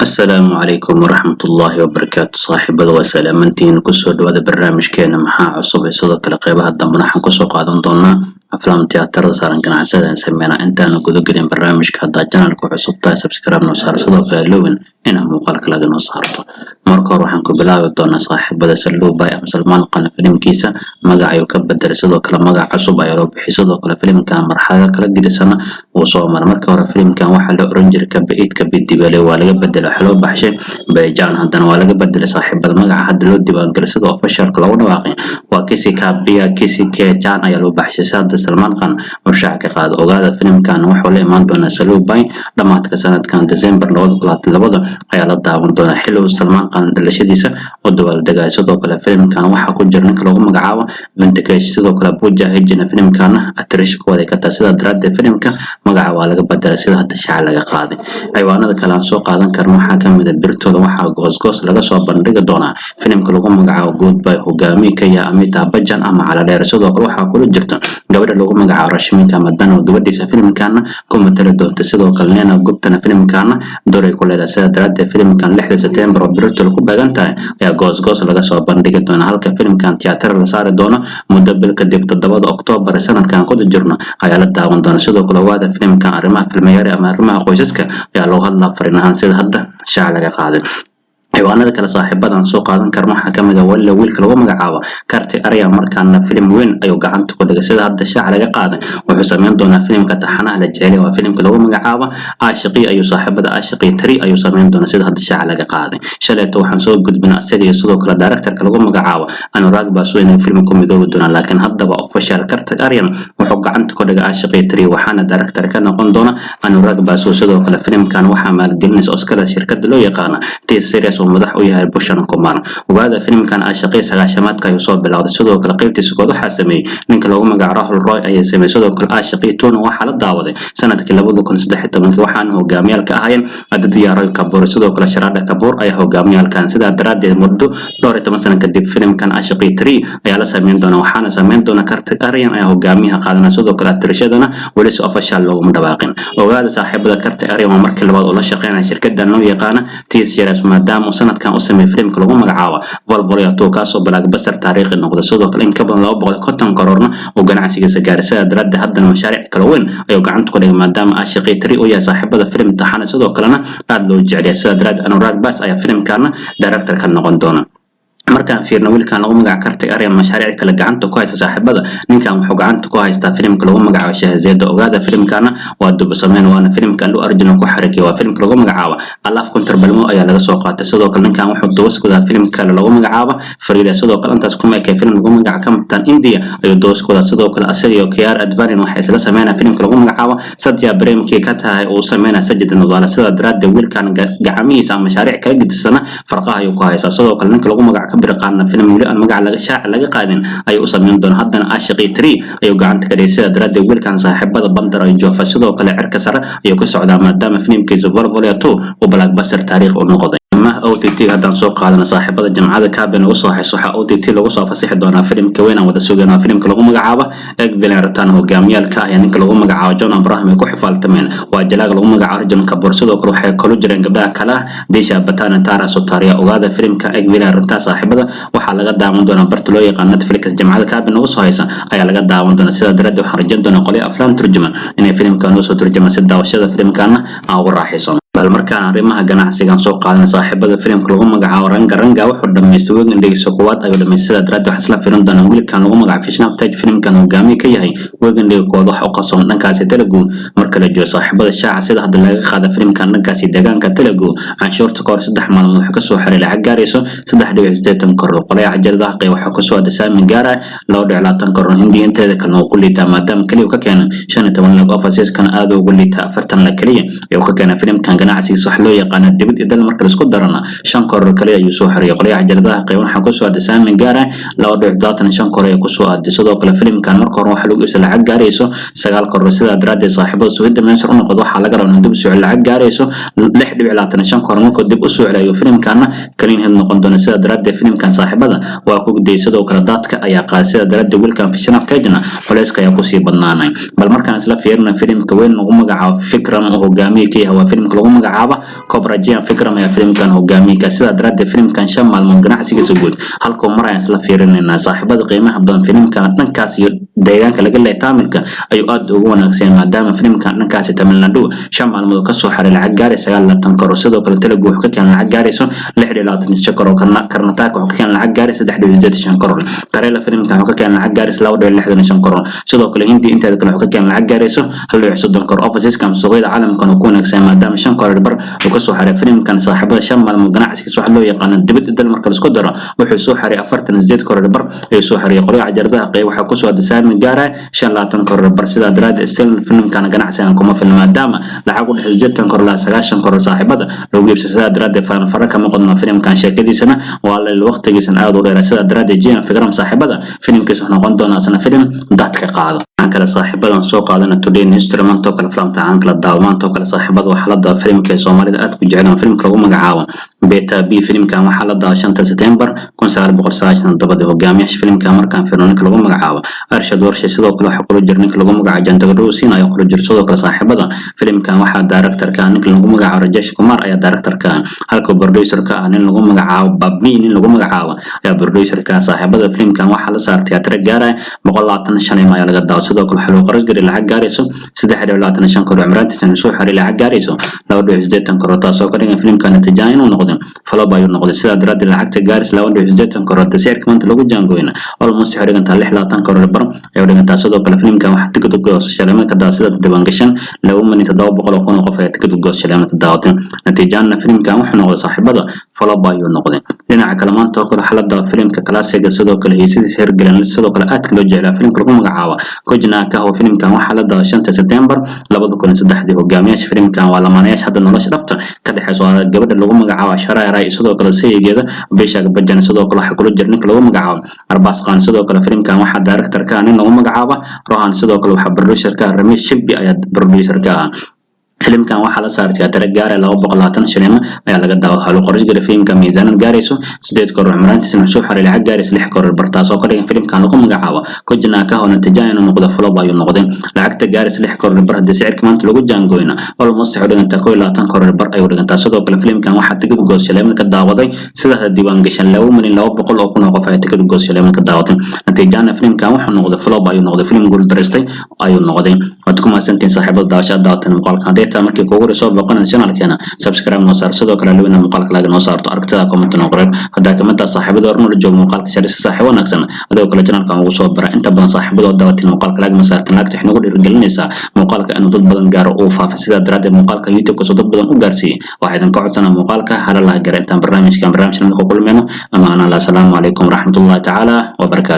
السلام عليكم ورحمة الله وبركاته صاحبada waa salaamantiin kusoo dhawaada barnaamijkeena maxaa cusub ee sidoo kale qeybaha dambe waxaan kusoo qaadan doonaa aflaam tiyaatarada saaran ganacsiyada aan sameynaa intaan guda gelin barnaamijka haddaa channelka cusub tahay subscribe noo saar sidoo kale lowin inaa muuqaalka laga noo saarto marka hore waxaan ku bilaabi doonaa saaxiibada Salluubay ama Salmaan Qana filimkiisa magaca ayuu ka bedelay sidoo kale magac cusub ayaa loo bixiyay sidoo kale filimkan marxalado kala gedisan uu soo maray marka hore filimkan waxaa la oran jiray Kabiidka Bidibale waa laga bedelay waxa loo baxshay Bayjaan haddana waa laga bedelay saaxiibada magaca hadda loo diiwaangeliyay sidoo officialka lagu dhawaaqay waa Kisi Kabiya Kisi Kejaan ayaa loo baxshay saada Salmaan Qana mushaac ka qaado ogaada filimkan wuxuu la imaan doonaa Salluubay dhamaadka sanadkan December 2022 ayaa la daawan doonaa xilli Salmaan Qana dhalashadiisa oo dabaaldegay sidoo kale filimkan waxaa ku jira ninka lagu magacaabo Venkatesh sidoo kale Pooja Hegde filimkan actress kooda ka tahay sida daraaddeed filimka magaca waa laga bedelay sida hadda shaaca laga qaaday ciwaanada kale aan soo qaadan karno waxaa ka mid ah birtooda waxaa goosgoos laga soo bandhigi doonaa filimka lagu magacaabo Goodbye hogaamiye ka yahay Amitabh Bachchan ama Cala Dheer sidoo kale waxaa kula jirta gabadha lagu magacaabo Rashmika Mandanna oo gabadhiisa filimkan ku matali doonta sidoo kale Neena Gupta filimkan door ay ku leedahay sida daraaddeed filimkan 6 September oo birtooda ku beegan tahay ayaa goosgoos laga soo bandhigi doonaa halka filimkan tiyaatar la saari doono muddo bil kadib 7 Oktoobar sanadkan ku jirno ayaa la daawan doonaa sidoo kale waada filimkan arrimaha filmayari ama arrimaha qoysaska ayaa loo hadlaa fariinahan sida hadda shaaca laga qaaday ciwaanada kale saaxiibadan soo qaadan karno waxaa ka mid ah walla wiilka lagu magacaabo Karti Arya markaana filim weyn ayuu gacanta ku dhigay sida hadda shaaca laga qaaday wuxuu sameyn doonaa filimka taxanaha la jecel waa filimka lagu magacaabo Aashiqi ayuu saaxiibada Aashiqi 3 ayuu sameyn doonaa sida hadda shaaca laga qaaday shalayto waxaan soo gudbinaa asaga iyo sidoo kale directorka lagu magacaabo Anurag Basu inuu filimka midoobi doonaa laakiin haddaba official Karti Arya wuxuu gacanta ku dhigay Aashiqi 3 waxaana director ka noqon doona Anurag Basu sidoo kale filimkan waxaa maalgelinaysa Oscar shirkadda loo yaqaan T-Series madax u yahay Bhushan Kumar ogaada filimkan Aashiqi sagaashamaadka ayuu soo bilowday sidoo kale qaybtiisa kood waxaa sameeyay ninka lagu magacaabo Rahul Roy ayaa sameeyay sidoo kale Aashiqi 2 waxaa la daawaday sanadkii 2013 waxaana hogaamiyalka ahaayeen Aditya Roy Kapoor sidoo kale Shraddha Kapoor ayaa hogaamiyalkan sida daraaddeed muddo 12 sano kadib filimkan Aashiqi 3 ayaa la sameyn doonaa waxaana sameyn doona Karti Aryan ayaa hogaamiyaha qaadana sidoo kale actress-adana weli si official loogu dhawaaqin ogaada saaxiibada Karti Aryan waa markii labaad oo la shaqeynaya shirkadda loo yaqaan T-Series maadaama sanadkan u sameeyay filimka lagu magacaabo Volvolyato kaasoo blockbuster taariikhi noqday sidoo kale in ka badan 250 karoorna oo ganacsigiisa gaaray sida daraaddeed haddana mashaariic kala weyn ayuu gacanta ku dhigay maadaama Aashiqi 3 uu yahay saaxiibada filim taxana sidoo kalena aad loo jecel yahay sida daraaddeed Anurag Bas ayaa filimkan director ka noqon doona markaan fiirno wiilkan lagu magacaabo Karti Arya mashaariic kala gacanta ku haysta saaxiibada ninkan wuxuu gacanta ku haystaa filimka lagu magacaabo Shahzada ogaada filimkan waa dub sameyn waana filimka Allu Arjun ku xarakay waa filimka lagu magacaabo Alaaf Kuntar Balmo ayaa laga soo qaatay sidoo kale ninkan wuxuu doos ku daa filimka lagu magacaabo Farida sidoo kale intaas kuma ekay filim lagu magacaabo Captain India ayuu doos ku daa sidoo kale asaga iyo Kiara Advani waxay isla sameynaa filimka lagu magacaabo Satya Premki ka tahay oo sameynaa Sajid Nudwala sida daraaddeed wiilkan gacamihiisa ama mashaariic kala gedisan farqaha ayuu ku haystaa sidoo kale ninka lagu magacaabo birqaana filim wili aan magac laga shaac laga qaadin ay u sameyn doona haddana Aashiqi 3 ayuu gacanta ka dhigay sida daraaddeed wiilkan saaxiibada bandar ay joofa sidoo kale cirka sare ayuu ka socdaa maadaama filimkiisa Volvolyato uu blockbuster taariikh u noqday ma OTT haddaan soo qaadana saaxiibada jamcada Kaaben ugu soo hayso waxa OTT lagu soo fasixi doonaa filimka weyn aan wada suganaa filimka lagu magacaabo Egvilan Ratan hogaamiyalka ayaa ninka lagu magacaabo John Abraham ay ku xifaaltameen waa jalaaga lagu magacaabo Arjun Kapoor sidoo kale waxay kala jireen gabdhaha kale Disha Patani Tara Sutaria ogaada filimka Egvilan Ratan saaxiibada waxaa laga daawan doonaa barta loo yaqaan Netflix jamcada Kaaben ugu soo haysa ayaa laga daawan doonaa sida daraaddeed waxaan rajayn doonaa qolay aflaan turjuma inay filimkan u soo turjumaan si daawashada filimkan aan ugu raaxaysan bal markaan arrimaha ganacsigan soo qaadan saaxiibada filimka lagu magacaabo Ranga wuxuu dhameystay weegandhigiisa koowaad ayuu dhameystay daraaddeed waxa isla filan doona wiilkan lagu magacaabo Vishnu Tej filimkan hogaamiye ka yahay weegandhiga koowaad wax u qasoon dhankaasi Telugu marka la joogo saaxiibada shaaca sida hadda laga qaada filimkan dhankaasi deegaanka Telugu canshuurta koor 3 maalmood waxa ka soo xiray lacag gaarayso 3.8 karoor qolay cajaladaha qeyb waxa ku soo adeesaa min gaara 2.20 karoor Hindiya inteeda kale oo ku liitaa maadaama kaliya ka keenay 15 lag office-kan aad ugu liitaa 40 lag kaliya ayuu ka keenay filimkan ganacsigiisa wax loo yaqaan dibad idal marka la isku darana 5 karoor kaliya ayuu soo xiriyay qolay cajaladaha qeyb waxa ku soo adeesaa min gaara 2.25 karoor ay ku soo adeeso sidoo kale filimkan marka hore waxa lagu iibsaday lacag gaarayso 9 karoor sida daraaddeed saaxiibada suuqyada meesha u noqdo waxa laga rabaa dib u soo lacag gaarayso 6.25 karoor marka dib u soo celiyo filimkan kaliin heed noqon doona sida daraaddeed filimkan saaxiibada waa ku gudbay sidoo kale dadka ayaa qaad sida daraaddeed wiilkan Vishnu Tejna culayska ayaa ku sii badnaanay bal markaan isla fiirino filimka weyn lagu magacaabo Fikram oo hogaamiye ka yahay waa filimka lagu magacaabo Cobra Jian Fikram ayaa filimkan hogaamiye sida daraaddeed filimkan shan maalmood ganacsigiisa guud halkuu marayaan isla fiirinayna saaxiibada qiimaha badan filimkan dhankaas iyo deegaanka laga leeyahay Tamilka ayuu aad ugu wanaagsan maadaama filimkan dhankaas Tamil Nadu shan maalmood ka soo xaray lacag gaaraysa 9 karo sidoo kale Telugu wuxuu ka keenay lacag gaarayso 625 karo Karnataka wuxuu ka keenay lacag gaaraysa 385 karo Kerala filimkan wuxuu ka keenay lacag gaaraysa 265 karo sidoo kale Hindi inteeda kale wuxuu ka keenay lacag gaarayso 130 karo overseas kam suuqyada caalamka oo ku wanaagsan maadaama 5 karo bar uu ka soo xaray filimkan saaxiibada shan maalmood ganacsigiisa waxa loo yaqaan dibadda dal marka la isku daro wuxuu soo xaray 48 karo bar ay soo xaray qoriga cajaradaha qeyb waxa ku soo disaami gaaray 25 karo bar sida daraaddeed filimkan ganacsigan kuma filna maadaama lacag u dhaxaysa 60 karo ilaa 90 karo saaxiibada lagu iibsado sida daraaddeed fara kama qodna filimkan sheekadiisana waa la waqtigiisan aad u dheer sida daraaddeed Jian Fikram saaxiibada filimkiisa wuxuu noqon doonaa sana filim dadka qaado kala saaxiibadan soo qaadana today instrument oo kala filimta aan kala daawamaanto kala saaxiibada waxa la daa filimka Soomaalida aad ku jeclaan filimka lagu magacaabo Beta B filimkan waxa la daa 5 September 1997 hogaamiyaha filimka markaan fiirno lagu magacaabo Arshad Warshe sidoo kale waxa kula jirnay lagu magacaabo Jandagadoo siin ayaa kula jir sidoo kale saaxiibada filimkan waxa director-ka lagu magacaabo Rajesh Kumar ayaa director-ka halka producer-ka lagu magacaabo Babmi lagu magacaabo ayaa producer-ka saaxiibada filimkan waxa la saartay teatar gaara 125 ayaa laga daaw sidoo kale waxa loo qaras garay lacag gaarayso 325 karo Imraantiisana soo xaray lacag gaarayso 280 karo taasoo ka dhigan filimkan natiijada inuu noqdo falaba ayuu noqday sida daraaddeed lacagta gaaraysa 280 karo tasirka maanta lagu jaangoyna almost xirigan 26 karo bar ayuu dhigantaa sidoo kale filimkan waxa tikid ugu shalama ka daasida diiwaan gashan 2,700 qof ayaa tikid ugu shalama ka daawatay natiijada filimkan wuxuu noqday saaxiibada falaba ayuu noqday dhinaca kale maanta oo kale xalada filimka classic sidoo kale heesiisa hergalan sidoo kale aad loo jeclaa filimka lagu magacaabo Kojna ka oo filimkan waxa la daa 5 September 2003 hogaamiyaha filimkan waa lamaanayaasha hadda nolosha dhabta ka dhaxayso gabadha lagu magacaabo Sharaay Ray sidoo kale saygeeda Bishaga Bajan sidoo kale waxa kula jirnay lagu magacaabo Arbas Khan sidoo kale filimkan waxa director-ka lagu magacaabo Rohan sidoo kale waxa producer-ka Ramesh Shibbi ayaa producer-ka filimkan waxa la saartay teatar gaara 220 shilin ayaa laga daawaday hal qoris gaar filimka miisaanan gaarayso 8 karo Imraantiisana soo xaray lacag gaarayso 6 karo bartaas oo ka dhigan filimkan lagu magacaabo Kojna ka oo natiijada inuu noqdo falaba ayuu noqday lacagta gaarayso 6 karo bar hadii sicirka maanta lagu jaangoyna almost xidhanta 20 karo bar ayuu dhigantaa sidoo kale filimkan waxa tigid goos shilin ka daawaday sida diiwaan gashan 2,200 oo kun oo qof ay tigid goos shilin ka daawaday natiijada filimkan wuxuu noqday falaba ayuu noqday filim guul dareystay ayuu noqday wad kuma santiin saaxiibada daawashada muuqaalka markii kugu soo boqonay channelkeena subscribe noo saar sidoo kale lawina muuqaalka laga noo saarto aragtida comment noo qoreen hadaa kamida saaxiibada hormar joog muuqaalka sharci saaxiib wanaagsan adoo kale channelkan ugu soo bara inta badan saaxiibada daawatin muuqaalka laga ma saartan lagta xinagu dhiirigelinaysa muuqaalka inuu dad badan gaaro oo faafo sida daraaddeed muuqaalka YouTube ka soo dad badan u gaarsiiyay waxaan ka codsanaa muuqaalka hala la gaar inta barnaamijkan ku kulmayno ama ana la salaamu calaykum waraxmatullaahi tacaala wa barakaatuh